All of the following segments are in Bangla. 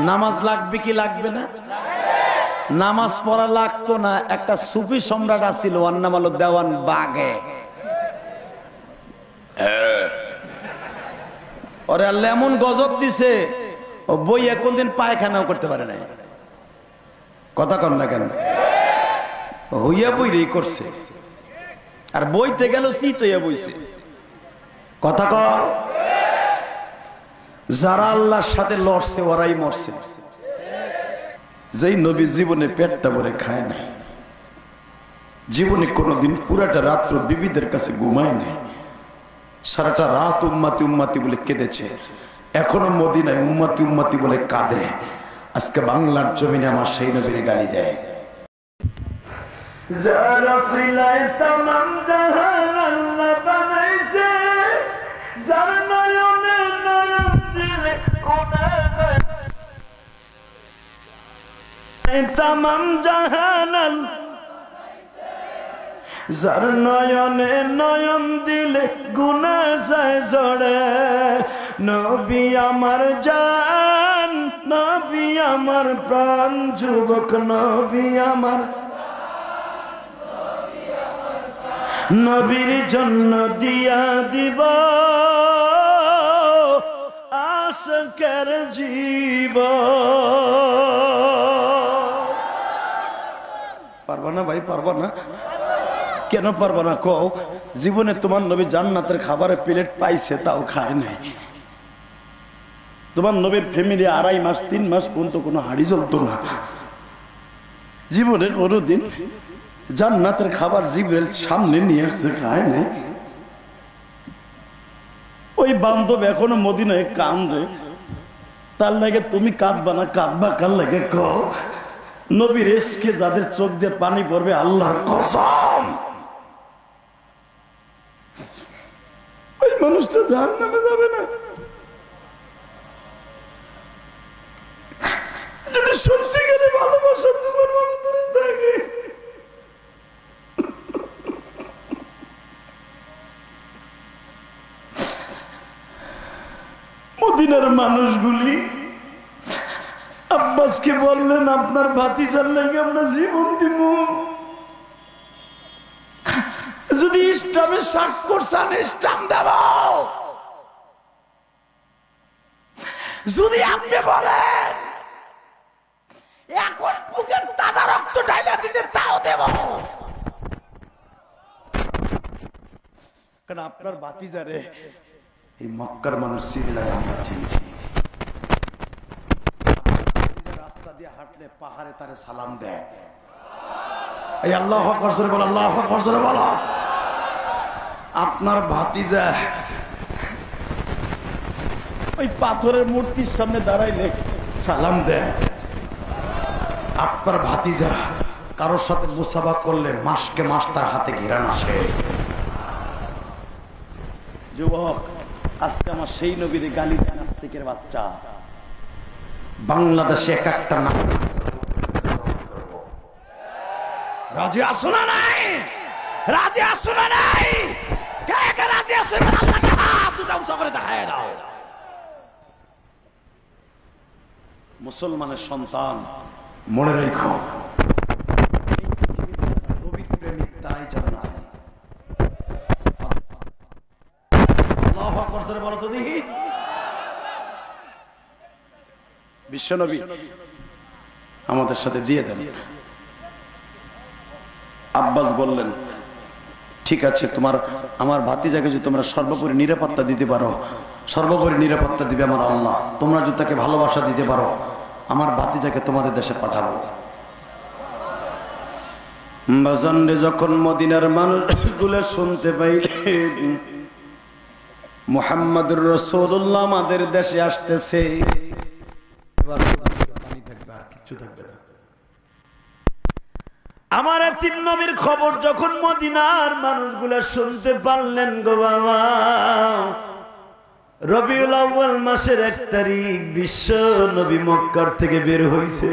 নামাজ লাগবে কি লাগবে না? নামাজ পড়া লাগতো না। একটা সুফি সম্রাট আছিল, ওর নাম হলো দেওয়ান বাগে। ওরে আল্লাহ এমন গজব দিছে, ও বই কোনদিন পায়খানাও করতে পারে নাই। কথা কন না কেন? হইয়া বইরেই করছে, আর বইতে গেল শীত হইয়া বইছে। কথা কর। যারা আল্লাহর সাথে লড়ছে ওরাই মরছে। যেই নবী জীবনে পেটটা ভরে খায় নাই, জীবনে কোনোদিন পুরাটা রাত্র বিবিদের কাছে ঘুমায় নাই, সারাটা রাত উম্মাতি উম্মাতি বলে কেঁদেছে, এখনো মদিনায় উম্মাতি উম্মাতি বলে কাঁদে। আজকে বাংলার জমিনে আমার সেই নবীর গালি দেয়। যারা সিলাই তামাম জাহান আল্লাহ বানাইছে, যার নয়নে নয়ন দিলে তামাম জাহান, যার নয়নে নয়ন দিলে গুনাহ যায় জড়ে। নবী আমার জান, নবী আমার প্রাণ, যুবক নবী আমার, নবীর জন্য দিয়া দিব আশকের জীবন। পারবা না ভাই, পারবা না? কেন পারবা না কও? জীবনে তোমার নবী জান্নাতের খাবারের প্লেট পাইছে, তাও খায় নাই। তোমার নবীর ফ্যামিলি 2.5 মাস 3 মাস পর্যন্ত কোনো হাড়ি জ্বলতো না। জীবনে কোনোদিন জান্নাতের খাবার জিবরাইল সামনে নিয়ে আসছে, খায় নাই। ওই বান্ধব এখনো মদিনায় কান্দে, তার লাগে তুমি কাঁদবা না? কাঁদবা কার লাগে কও? নবীর ইশকে যাদের চোখ দিয়ে পানি পড়বে, আল্লাহর কসম ওই মানুষটা জাহান্নামে যাবে না। যদি সত্যিকারে ভালোবাসা তোমার অন্তরে থাকে, মদিনার মানুষগুলি আব্বাসকে বললেন, আপনার ভাতিজার লাগে আমরা জীবন দিব। যদি ইসলামের স্বাক্ষর চান, ইসলাম দেব। যদি আপনি বলেন এখন বুকের তাজা রক্ত ঢাইলা দিতে, তাও দেব। কারণ আপনার ভাতিজারে এই মক্কার মানুষ চিল্লায় আমরা চিনছি। রাস্তা দিয়ে হাঁটলে পাহাড়ে তারে সালাম দেয়। এই আল্লাহু আকবার জোরে বলো, আল্লাহু আকবার জোরে বলো। আপনার ভাতিজা ওই পাথরের মূর্তির সামনে দাঁড়াইলে সালাম দেয়। আপনার ভাতিজা কারোর সাথে মুসাফা করলে মাসকে মাস তার হাতে ঘিরান আসে। যুবক, আজকে আমার সেই নবীর গালি দেয় নাস্তিকের বাচ্চা। বাংলাদেশে এক একটা নাম রাজি আসো না নাই? রাজি আসো না নাই? কে কে রাজি আসো? আল্লাহকে হাত দুটো উঁচু করে দেখায় দাও। মুসলমানের সন্তান, মনে রেখো, নবীর প্রেমিক তারাই যাবে না। আল্লাহু আকবার জোরে বলো তো দেখি। বিশ্বনবী আমাদের সাথে দিয়ে দেন। আব্বাস বললেন, ঠিক আছে, আমার ভাতিজাকে যদি তোমরা সর্বোপরি নিরাপত্তা দিতে পারো, সর্বোপরি নিরাপত্তা দিবে আমার আল্লাহ। তোমরা যদি তাকে ভালোবাসা দিতে পারো, আমার ভাতিজাকে তোমাদের দেশে পাঠাবো। বাজানরে যখন মদিনার মানুষগুলো শুনতে পাইলেন মুহাম্মদুর রাসূলুল্লাহ আমাদের দেশে আসতেছে, এবার পানি থাকবে, আর কিছু থাকবে না। আমার এতিম নবীর খবর যখন মদিনার মানুষগুলো শুনতে পারলেন গো বাবা, রবিউল আউয়াল মাসের 1 তারিখ বিশ্ব নবী মক্কার থেকে বের হইছে।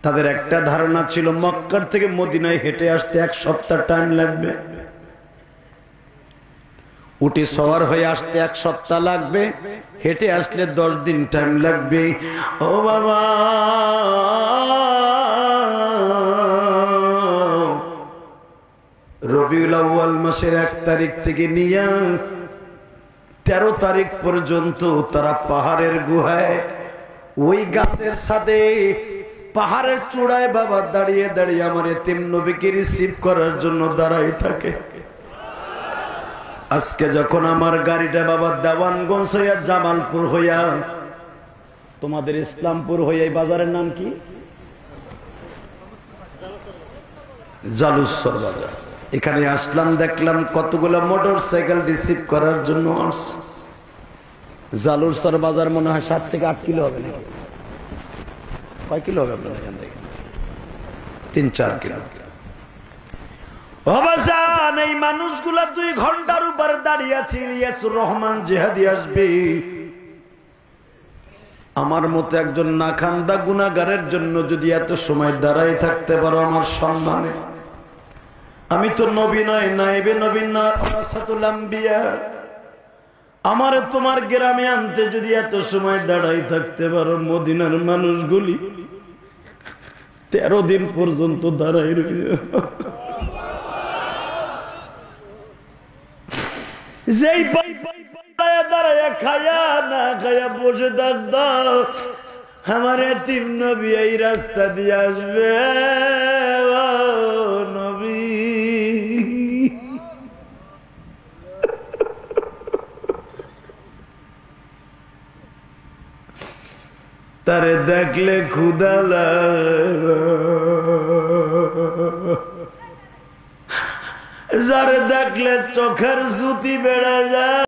তাদের একটা ধারণা ছিল মক্কার থেকে মদিনায় হেঁটে আসতে 1 সপ্তাহ টাইম লাগবে। উঠে সওয়ার হয়ে আসতে 1 সপ্তাহ লাগবে, হেঁটে আসলে 10 দিন টাইম লাগবে। ও বাবা, রবিউল আউয়াল মাসের 1 তারিখ থেকে নিয়ে 13 তারিখ পর্যন্ত তারা পাহাড়ের গুহায় ওই গাছের সাথে পাহাড়ের চূড়ায় বাবা দাঁড়িয়ে দাঁড়িয়ে আমার এতিম নবীকে রিসিভ করার জন্য দাঁড়াই থাকে। আজকে যখন আমার গাড়িটা বাবা দেওয়ানগঞ্জ হইয়া জামালপুর হইয়া তোমাদের ইসলামপুর হইয়া, এই বাজারের নাম কি? জালুসর বাজার। এখানে আসলাম, দেখলাম কতগুলো মোটর সাইকেল রিসিভ করার জন্য আসছে। জালুসর বাজার মনে হয় 7 থেকে 8 কিলো হবে নাকি? কয় কিলো হবে আপনার এখান থেকে? 3-4 কিলো। অবসান এই মানুষগুলা 2 ঘন্টার উপরে দাঁড়িয়ে আছে। ইয়াসুর রহমান জিহাদি আসবে। আমার মতো একজন নাখান্দা গুনাহগারের জন্য যদি এত সময় দাঁড়াই থাকতে পারো আমার সম্মানে। আমি তো নবী নয়, নাইবে নবী না, ওয়ারাসাতুল আম্বিয়া। আমারে তোমার গ্রামে আনতে যদি এত সময় দাঁড়াই থাকতে পারো, মদিনার মানুষগুলি 13 দিন পর্যন্ত দাঁড়াই রইল। যেই দাঁড়ায় খায়া না খায়া বসে থাকতো, আমার এতিম নবী এই রাস্তা দিয়ে আসবে। নবী তারে দেখলে ক্ষুধা লাগে, যারে দেখলে চোখের জুতি বেড়ে যায়।